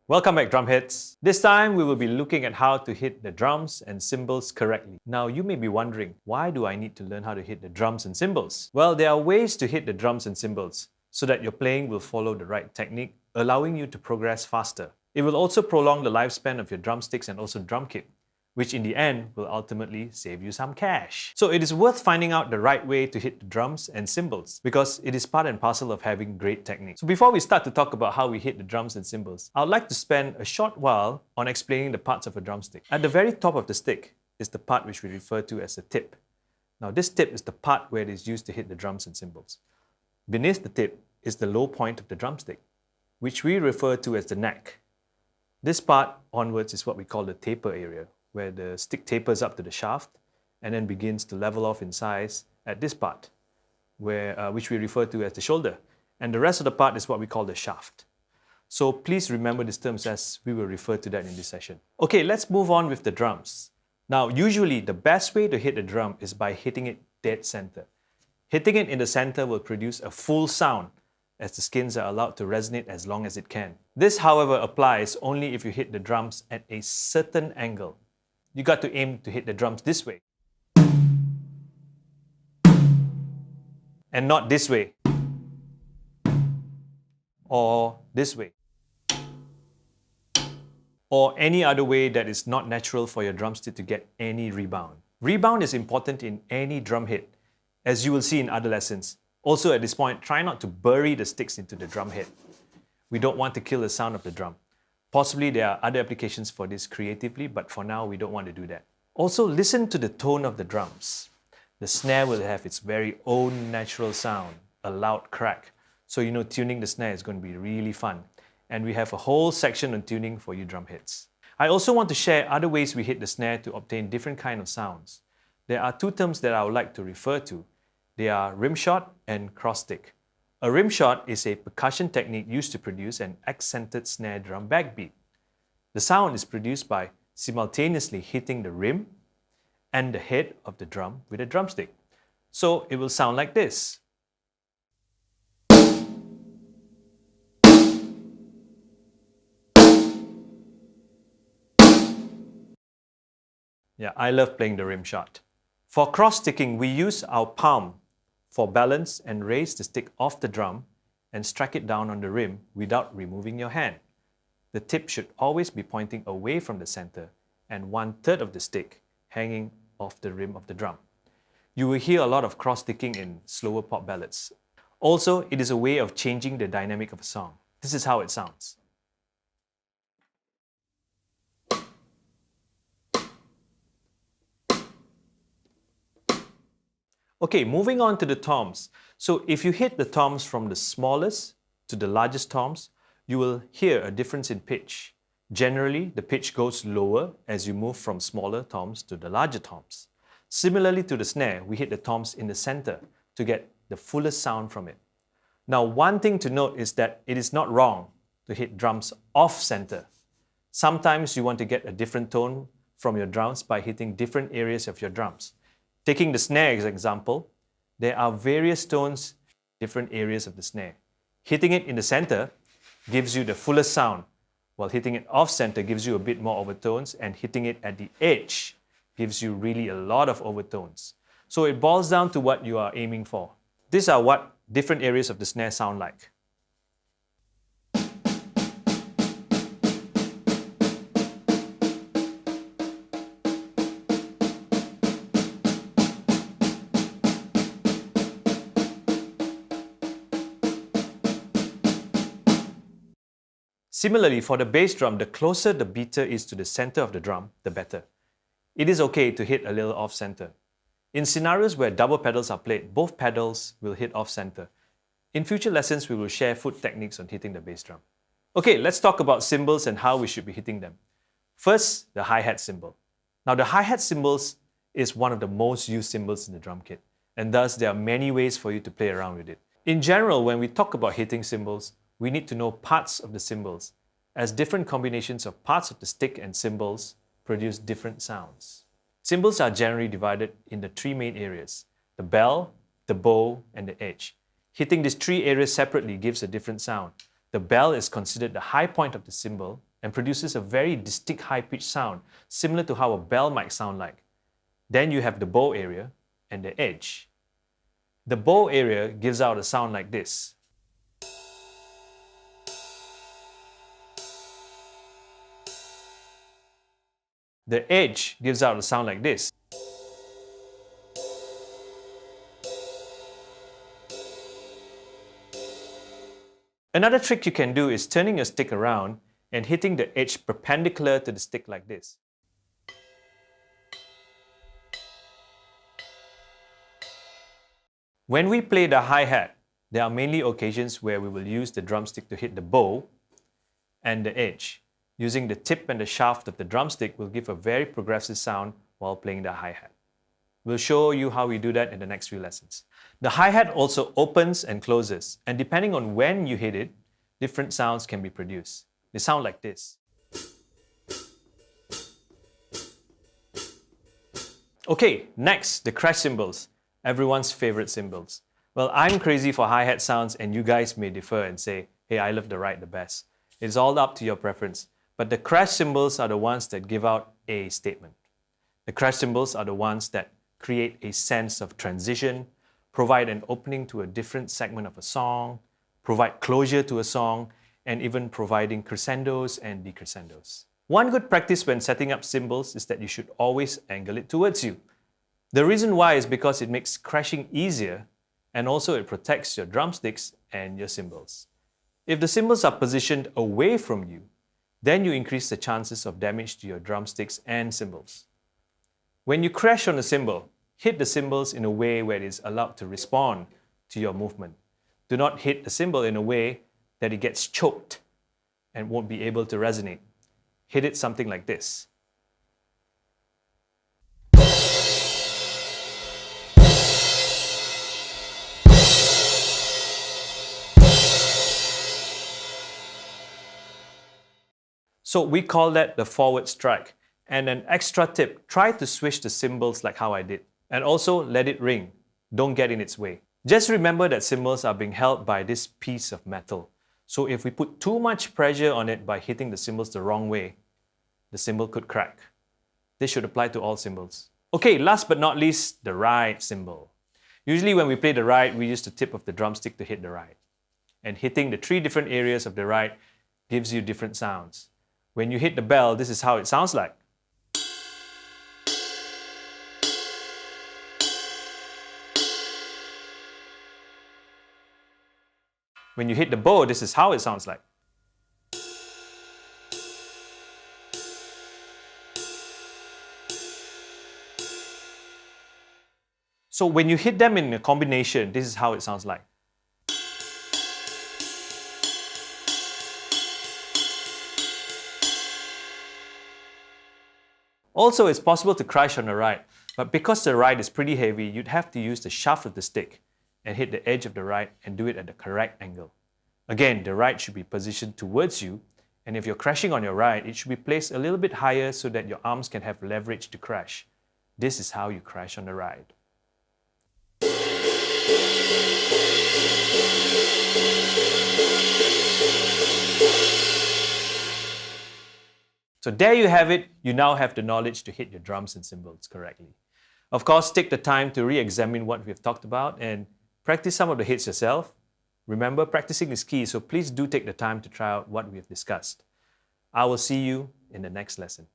Welcome back, drumheads. This time we will be looking at how to hit the drums and cymbals correctly. Now you may be wondering, why do I need to learn how to hit the drums and cymbals? Well, there are ways to hit the drums and cymbals so that your playing will follow the right technique, allowing you to progress faster. It will also prolong the lifespan of your drumsticks and also drum kit, which in the end will ultimately save you some cash. So it is worth finding out the right way to hit the drums and cymbals because it is part and parcel of having great technique. So before we start to talk about how we hit the drums and cymbals, I would like to spend a short while on explaining the parts of a drumstick. At the very top of the stick is the part which we refer to as the tip. Now this tip is the part where it is used to hit the drums and cymbals. Beneath the tip is the low point of the drumstick, which we refer to as the neck. This part onwards is what we call the taper area, where the stick tapers up to the shaft and then begins to level off in size at this part, which we refer to as the shoulder. And the rest of the part is what we call the shaft. So please remember these terms as we will refer to that in this session. Okay, let's move on with the drums. Now, usually the best way to hit a drum is by hitting it dead center. Hitting it in the center will produce a full sound as the skins are allowed to resonate as long as it can. This, however, applies only if you hit the drums at a certain angle. You got to aim to hit the drums this way. And not this way. Or this way. Or any other way that is not natural for your drumstick to get any rebound. Rebound is important in any drum hit, as you will see in other lessons. Also at this point, try not to bury the sticks into the drum head. We don't want to kill the sound of the drum. Possibly there are other applications for this creatively, but for now we don't want to do that. Also listen to the tone of the drums. The snare will have its very own natural sound, a loud crack. So you know tuning the snare is going to be really fun. And we have a whole section on tuning for you drumheads. I also want to share other ways we hit the snare to obtain different kind of sounds. There are two terms that I would like to refer to. They are rim shot and cross stick. A rim shot is a percussion technique used to produce an accented snare drum backbeat. The sound is produced by simultaneously hitting the rim and the head of the drum with a drumstick. So it will sound like this. Yeah, I love playing the rim shot. For cross sticking, we use our palm for balance and raise the stick off the drum and strike it down on the rim without removing your hand. The tip should always be pointing away from the center and 1/3 of the stick hanging off the rim of the drum. You will hear a lot of cross sticking in slower pop ballads. Also, it is a way of changing the dynamic of a song. This is how it sounds. Okay, moving on to the toms. So if you hit the toms from the smallest to the largest toms, you will hear a difference in pitch. Generally, the pitch goes lower as you move from smaller toms to the larger toms. Similarly to the snare, we hit the toms in the center to get the fullest sound from it. Now, one thing to note is that it is not wrong to hit drums off center. Sometimes you want to get a different tone from your drums by hitting different areas of your drums. Taking the snare as an example, there are various tones in different areas of the snare. Hitting it in the center gives you the fullest sound, while hitting it off center gives you a bit more overtones, and hitting it at the edge gives you really a lot of overtones. So it boils down to what you are aiming for. These are what different areas of the snare sound like. Similarly, for the bass drum, the closer the beater is to the center of the drum, the better. It is okay to hit a little off-center. In scenarios where double pedals are played, both pedals will hit off-center. In future lessons, we will share foot techniques on hitting the bass drum. Okay, let's talk about cymbals and how we should be hitting them. First, the hi-hat cymbal. Now, the hi-hat cymbals is one of the most used cymbals in the drum kit, and thus there are many ways for you to play around with it. In general, when we talk about hitting cymbals, we need to know parts of the cymbals, as different combinations of parts of the stick and cymbals produce different sounds. Cymbals are generally divided into 3 main areas: the bell, the bow, and the edge. Hitting these 3 areas separately gives a different sound. The bell is considered the high point of the cymbal and produces a very distinct high-pitched sound, similar to how a bell might sound like. Then you have the bow area and the edge. The bow area gives out a sound like this. The edge gives out a sound like this. Another trick you can do is turning your stick around and hitting the edge perpendicular to the stick like this. When we play the hi-hat, there are mainly occasions where we will use the drumstick to hit the bow and the edge. Using the tip and the shaft of the drumstick will give a very progressive sound while playing the hi-hat. We'll show you how we do that in the next few lessons. The hi-hat also opens and closes, and depending on when you hit it, different sounds can be produced. They sound like this. Okay, next, the crash cymbals. Everyone's favorite cymbals. Well, I'm crazy for hi-hat sounds and you guys may differ and say, hey, I love the right the best. It's all up to your preference. But the crash cymbals are the ones that give out a statement. The crash cymbals are the ones that create a sense of transition, provide an opening to a different segment of a song, provide closure to a song, and even providing crescendos and decrescendos. One good practice when setting up cymbals is that you should always angle it towards you. The reason why is because it makes crashing easier and also it protects your drumsticks and your cymbals. If the cymbals are positioned away from you, then you increase the chances of damage to your drumsticks and cymbals. When you crash on a cymbal, hit the cymbals in a way where it is allowed to respond to your movement. Do not hit the cymbal in a way that it gets choked and won't be able to resonate. Hit it something like this. So we call that the forward strike. And an extra tip, try to swish the cymbals like how I did. And also let it ring. Don't get in its way. Just remember that cymbals are being held by this piece of metal. So if we put too much pressure on it by hitting the cymbals the wrong way, the cymbal could crack. This should apply to all cymbals. Okay, last but not least, the ride cymbal. Usually when we play the ride, we use the tip of the drumstick to hit the ride. And hitting the 3 different areas of the ride gives you different sounds. When you hit the bell, this is how it sounds like. When you hit the bow, this is how it sounds like. So when you hit them in a combination, this is how it sounds like. Also, it's possible to crash on a ride, but because the ride is pretty heavy, you'd have to use the shaft of the stick and hit the edge of the ride and do it at the correct angle. Again, the ride should be positioned towards you, and if you're crashing on your ride, it should be placed a little bit higher so that your arms can have leverage to crash. This is how you crash on the ride. So there you have it. You now have the knowledge to hit your drums and cymbals correctly. Of course, take the time to re-examine what we've talked about and practice some of the hits yourself. Remember, practicing is key, so please do take the time to try out what we've discussed. I will see you in the next lesson.